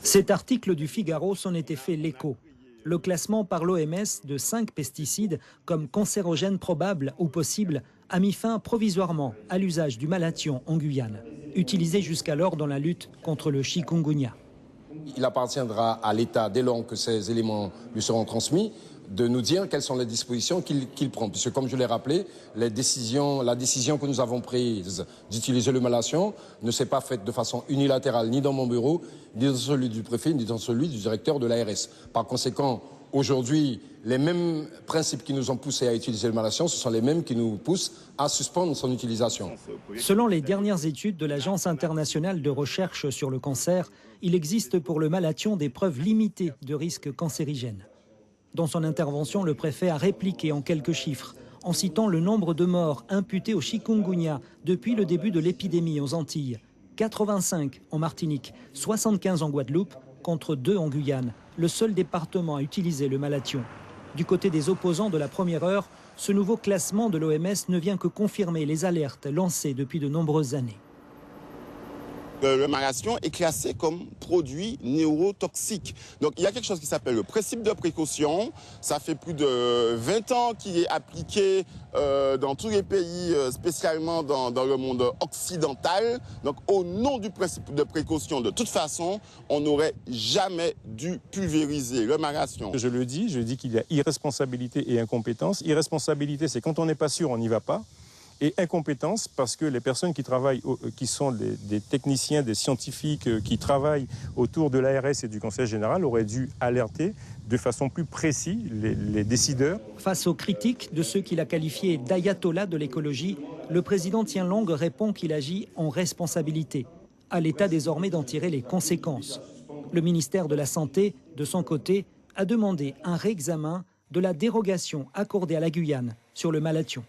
Cet article du Figaro s'en était fait l'écho. Le classement par l'OMS de 5 pesticides comme cancérogènes probables ou possibles a mis fin provisoirement à l'usage du malathion en Guyane, utilisé jusqu'alors dans la lutte contre le chikungunya. Il appartiendra à l'État, dès lors que ces éléments lui seront transmis, de nous dire quelles sont les dispositions qu'il prend. Puisque, comme je l'ai rappelé, la décision que nous avons prise d'utiliser le malathion ne s'est pas faite de façon unilatérale, ni dans mon bureau, ni dans celui du préfet, ni dans celui du directeur de l'ARS. Par conséquent, aujourd'hui, les mêmes principes qui nous ont poussés à utiliser le malathion, ce sont les mêmes qui nous poussent à suspendre son utilisation. Selon les dernières études de l'Agence internationale de recherche sur le cancer, il existe pour le malathion des preuves limitées de risques cancérigènes. Dans son intervention, le préfet a répliqué en quelques chiffres, en citant le nombre de morts imputés au chikungunya depuis le début de l'épidémie aux Antilles. 85 en Martinique, 75 en Guadeloupe, contre 2 en Guyane, le seul département à utiliser le malathion. Du côté des opposants de la première heure, ce nouveau classement de l'OMS ne vient que confirmer les alertes lancées depuis de nombreuses années. Le malathion est classé comme produit neurotoxique. Donc il y a quelque chose qui s'appelle le principe de précaution. Ça fait plus de 20 ans qu'il est appliqué dans tous les pays, spécialement dans le monde occidental. Donc au nom du principe de précaution, de toute façon, on n'aurait jamais dû pulvériser le malathion. Je dis qu'il y a irresponsabilité et incompétence. Irresponsabilité, c'est quand on n'est pas sûr, on n'y va pas. Et incompétence, parce que les personnes qui travaillent, qui sont des techniciens, des scientifiques qui travaillent autour de l'ARS et du Conseil général auraient dû alerter de façon plus précise les décideurs. Face aux critiques de ceux qu'il a qualifiés d'ayatollah de l'écologie, le président Tien Long répond qu'il agit en responsabilité. À l'État désormais d'en tirer les conséquences. Le ministère de la Santé, de son côté, a demandé un réexamen de la dérogation accordée à la Guyane sur le malathion.